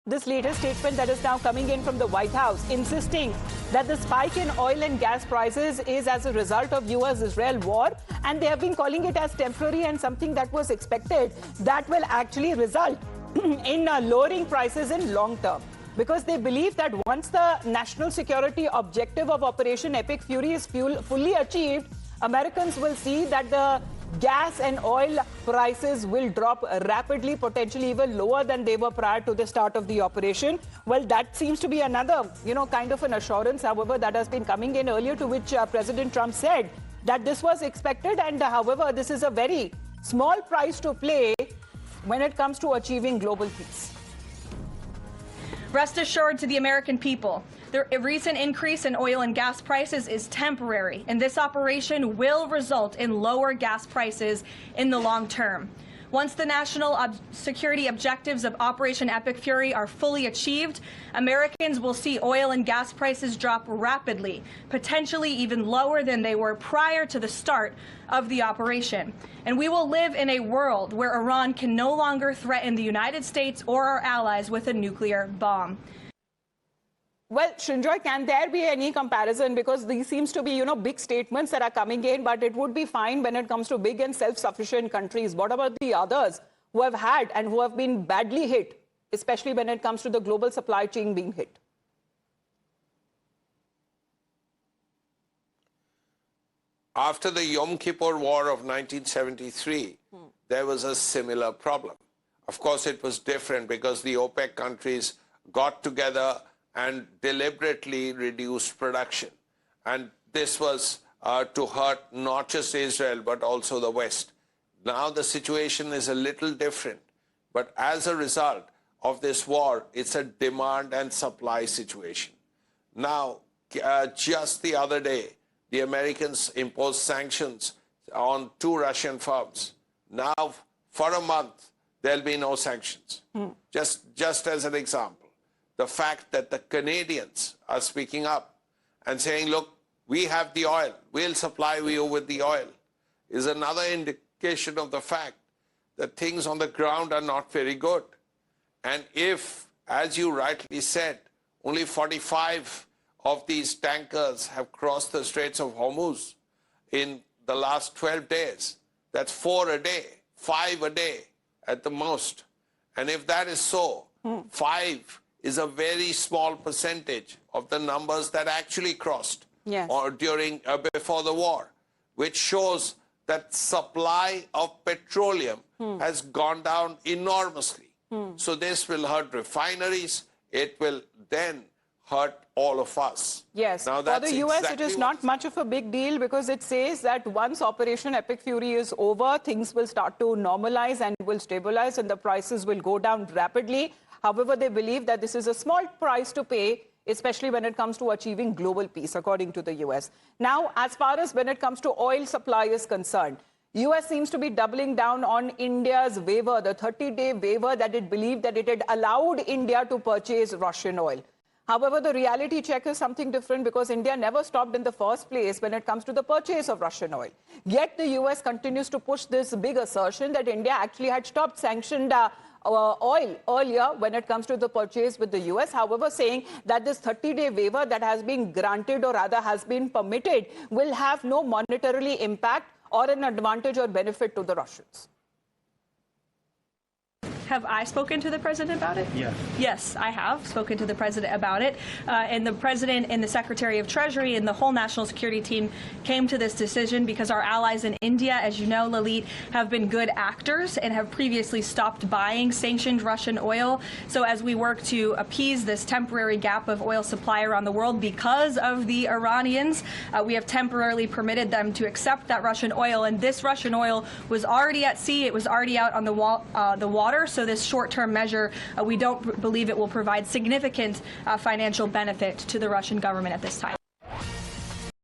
This latest statement that is now coming in from the White House, insisting that the spike in oil and gas prices is as a result of US-Israel war, and they have been calling it as temporary and something that was expected that will actually result in lowering prices in long term. Because they believe that once the national security objective of Operation Epic Fury is fully achieved, Americans will see that the gas and oil prices will drop rapidly, potentially even lower than they were prior to the start of the operation. Well, that seems to be another, kind of an assurance, however, that has been coming in earlier, to which President Trump said that this was expected, and however, this is a very small price to pay when it comes to achieving global peace. Rest assured to the American people, the recent increase in oil and gas prices is temporary, and this operation will result in lower gas prices in the long term. Once the national security objectives of Operation Epic Fury are fully achieved, Americans will see oil and gas prices drop rapidly, potentially even lower than they were prior to the start of the operation. And we will live in a world where Iran can no longer threaten the United States or our allies with a nuclear bomb. Well, Shinjoy, can there be any comparison? Because these seems to be, big statements that are coming in, but it would be fine when it comes to big and self-sufficient countries. What about the others who have had and who have been badly hit, especially when it comes to the global supply chain being hit? After the Yom Kippur War of 1973, there was a similar problem. Of course, it was different because the OPEC countries got together and deliberately reduced production. And this was to hurt not just Israel, but also the West. Now the situation is a little different. But as a result of this war, it's a demand and supply situation. Now, just the other day, the Americans imposed sanctions on 2 Russian firms. Now, for a month, there'll be no sanctions. Just as an example. The fact that the Canadians are speaking up and saying, look, we have the oil, we'll supply you with the oil, is another indication of the fact that things on the ground are not very good. And if, as you rightly said, only 45 of these tankers have crossed the Straits of Hormuz in the last 12 days, that's 4 a day, 5 a day at the most. And if that is so, 5 is a very small percentage of the numbers that actually crossed or during before the war, which shows that supply of petroleum has gone down enormously. So this will hurt refineries. It will then hurt all of us. Yes, now, for the US, it is not much of a big deal because it says that once Operation Epic Fury is over, things will start to normalize and will stabilize and the prices will go down rapidly. However, they believe that this is a small price to pay, especially when it comes to achieving global peace, according to the US. Now, as far as when it comes to oil supply is concerned, US seems to be doubling down on India's waiver, the 30-day waiver that it believed that it had allowed India to purchase Russian oil. However, the reality check is something different because India never stopped in the first place when it comes to the purchase of Russian oil. Yet the US continues to push this big assertion that India actually had stopped sanctioned oil earlier when it comes to the purchase with the US. However, saying that this 30-day waiver that has been granted or rather has been permitted will have no monetarily impact or an advantage or benefit to the Russians. Have I spoken to the president about it? Yes. Yes, I have spoken to the president about it. And the president and the Secretary of Treasury and the whole national security team came to this decision because our allies in India, as you know, Lalit, have been good actors and have previously stopped buying sanctioned Russian oil. So as we work to appease this temporary gap of oil supply around the world because of the Iranians, we have temporarily permitted them to accept that Russian oil. And this Russian oil was already at sea. It was already out on the water. So this short-term measure, we don't believe it will provide significant financial benefit to the Russian government at this time.